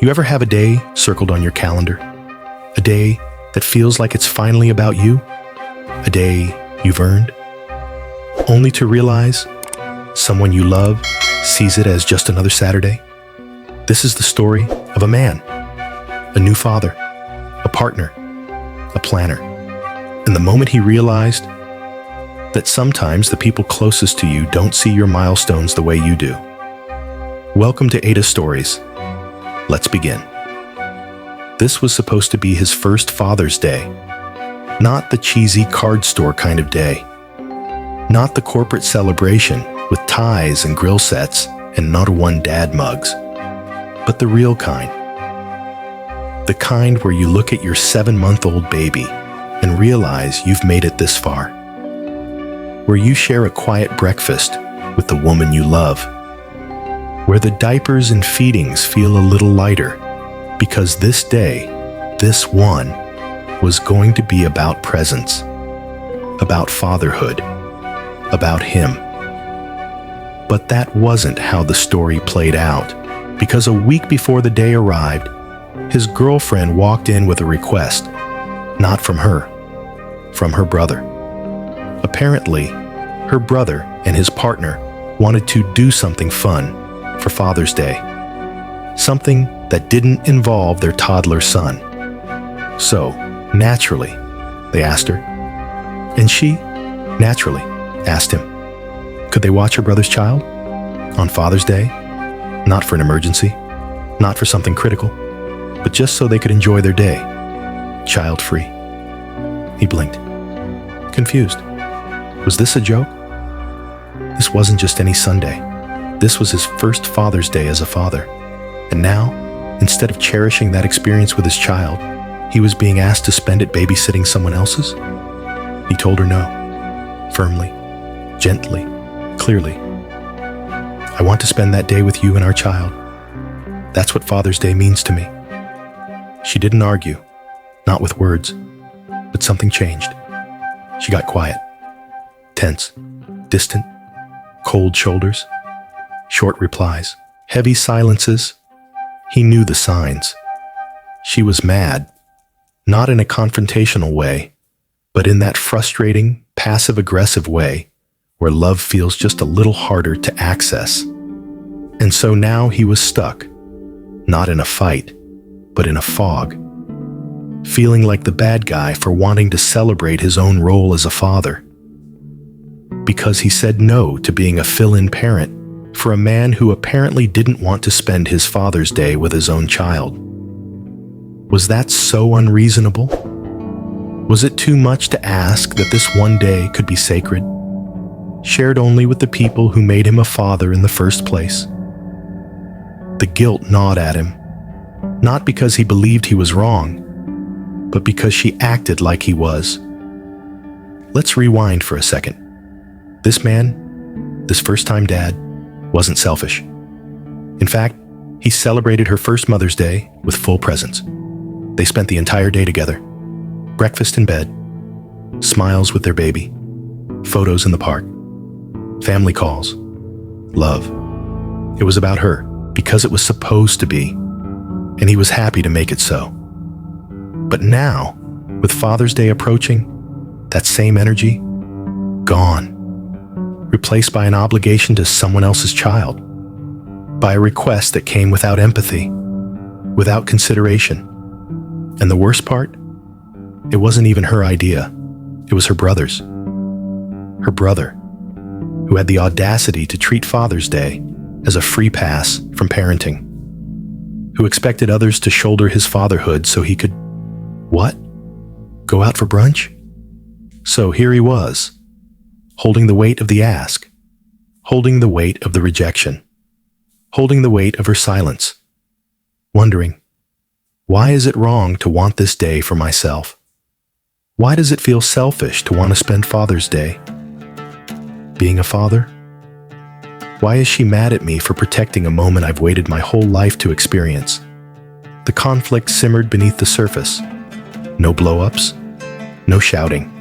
You ever have a day circled on your calendar? A day that feels like it's finally about you? A day you've earned? Only to realize someone you love sees it as just another Saturday? This is the story of a man, a new father, a partner, a planner. And the moment he realized that sometimes the people closest to you don't see your milestones the way you do. Welcome to AITA Stories. Let's begin. This was supposed to be his first Father's Day. Not the cheesy card store kind of day. Not the corporate celebration with ties and grill sets and not one dad mugs. But the real kind. The kind where you look at your 7-month-old baby and realize you've made it this far. Where you share a quiet breakfast with the woman you love. Where the diapers and feedings feel a little lighter, because this day, this one, was going to be about presence, about fatherhood, about him. But that wasn't how the story played out, because a week before the day arrived, his girlfriend walked in with a request, not from her, from her brother. Apparently, her brother and his partner wanted to do something fun for Father's Day, something that didn't involve their toddler son. So, naturally, they asked her, and she, naturally, asked him, could they watch her brother's child on Father's Day? Not for an emergency, not for something critical, but just so they could enjoy their day, child-free. He blinked, confused. Was this a joke? This wasn't just any Sunday. This was his first Father's Day as a father. And now, instead of cherishing that experience with his child, he was being asked to spend it babysitting someone else's? He told her no, firmly, gently, clearly. I want to spend that day with you and our child. That's what Father's Day means to me. She didn't argue, not with words, but something changed. She got quiet, tense, distant, cold shoulders, short replies, heavy silences. He knew the signs. She was mad, not in a confrontational way, but in that frustrating, passive-aggressive way where love feels just a little harder to access. And so now he was stuck, not in a fight, but in a fog, feeling like the bad guy for wanting to celebrate his own role as a father. Because he said no to being a fill-in parent for a man who apparently didn't want to spend his Father's Day with his own child. Was that so unreasonable? Was it too much to ask that this one day could be sacred, shared only with the people who made him a father in the first place? The guilt gnawed at him, not because he believed he was wrong, but because she acted like he was. Let's rewind for a second. This man, this first-time dad, wasn't selfish. In fact, he celebrated her first Mother's Day with full presence. They spent the entire day together. Breakfast in bed, smiles with their baby, photos in the park, family calls, love. It was about her because it was supposed to be, and he was happy to make it so. But now, with Father's Day approaching, that same energy, gone. Replaced by an obligation to someone else's child, by a request that came without empathy, without consideration. And the worst part? It wasn't even her idea. It was her brother's. Her brother, who had the audacity to treat Father's Day as a free pass from parenting, who expected others to shoulder his fatherhood so he could, what? Go out for brunch? So here he was, holding the weight of the ask, holding the weight of the rejection, holding the weight of her silence, wondering, why is it wrong to want this day for myself? Why does it feel selfish to want to spend Father's Day? Being a father? Why is she mad at me for protecting a moment I've waited my whole life to experience? The conflict simmered beneath the surface. No blow-ups, no shouting.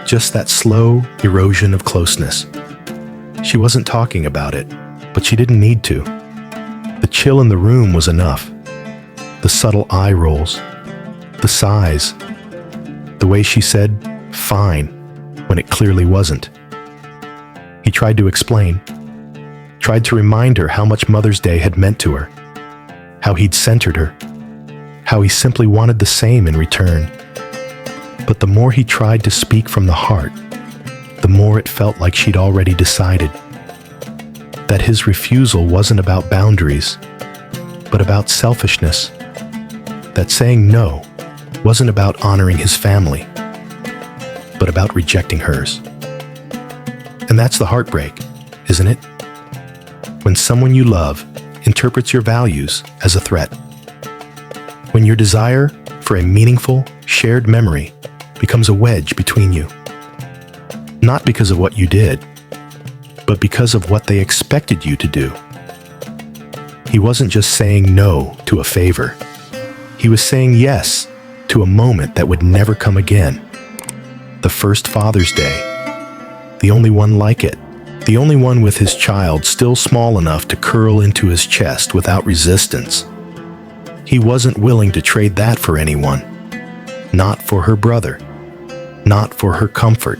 Just that slow erosion of closeness. She wasn't talking about it, but she didn't need to. The chill in the room was enough. the subtle eye rolls, the sighs, the way she said, "Fine," when it clearly wasn't. He tried to explain, tried to remind her how much Mother's Day had meant to her, how he'd centered her, how he simply wanted the same in return. But the more he tried to speak from the heart, the more it felt like she'd already decided that his refusal wasn't about boundaries, but about selfishness, that saying no wasn't about honoring his family, but about rejecting hers. And that's the heartbreak, isn't it? When someone you love interprets your values as a threat. When your desire for a meaningful, shared memory becomes a wedge between you. Not because of what you did, but because of what they expected you to do. He wasn't just saying no to a favor. He was saying yes to a moment that would never come again. The first Father's Day. The only one like it. The only one with his child still small enough to curl into his chest without resistance. He wasn't willing to trade that for anyone. Not for her brother. Not for her comfort.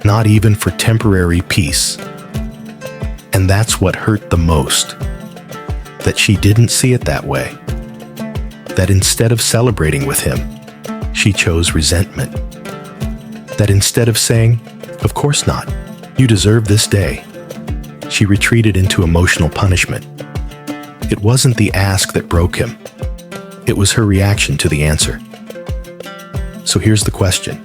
Not even for temporary peace. And that's what hurt the most. That she didn't see it that way. That instead of celebrating with him, she chose resentment. That instead of saying, "Of course not, you deserve this day," she retreated into emotional punishment. It wasn't the ask that broke him. It was her reaction to the answer. So here's the question.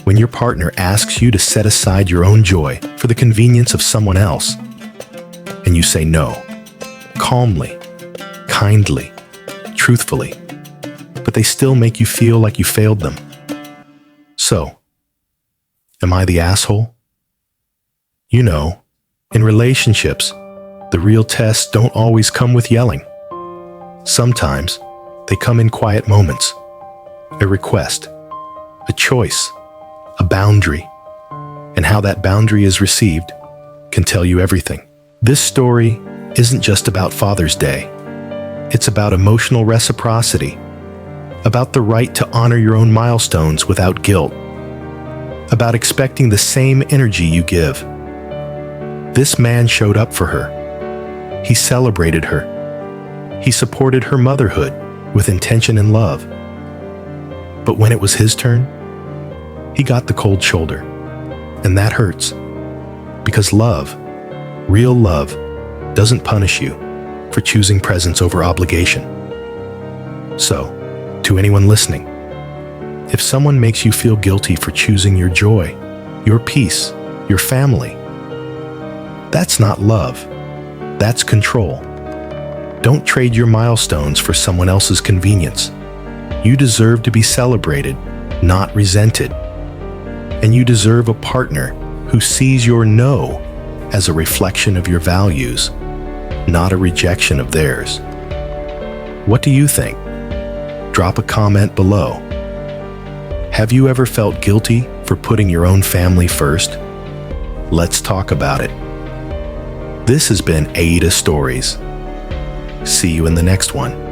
When your partner asks you to set aside your own joy for the convenience of someone else, and you say no, calmly, kindly, truthfully, but they still make you feel like you failed them. So, am I the asshole? You know, in relationships, the real tests don't always come with yelling. Sometimes, they come in quiet moments. A request, a choice, a boundary, and how that boundary is received can tell you everything. This story isn't just about Father's Day. It's about emotional reciprocity, about the right to honor your own milestones without guilt, about expecting the same energy you give. This man showed up for her. He celebrated her. He supported her motherhood with intention and love. But when it was his turn, he got the cold shoulder. And that hurts. Because love, real love, doesn't punish you for choosing presence over obligation. So, to anyone listening, if someone makes you feel guilty for choosing your joy, your peace, your family, that's not love. That's control. Don't trade your milestones for someone else's convenience. You deserve to be celebrated, not resented. And you deserve a partner who sees your no as a reflection of your values, not a rejection of theirs. What do you think? Drop a comment below. Have you ever felt guilty for putting your own family first? Let's talk about it. This has been AITA Stories. See you in the next one.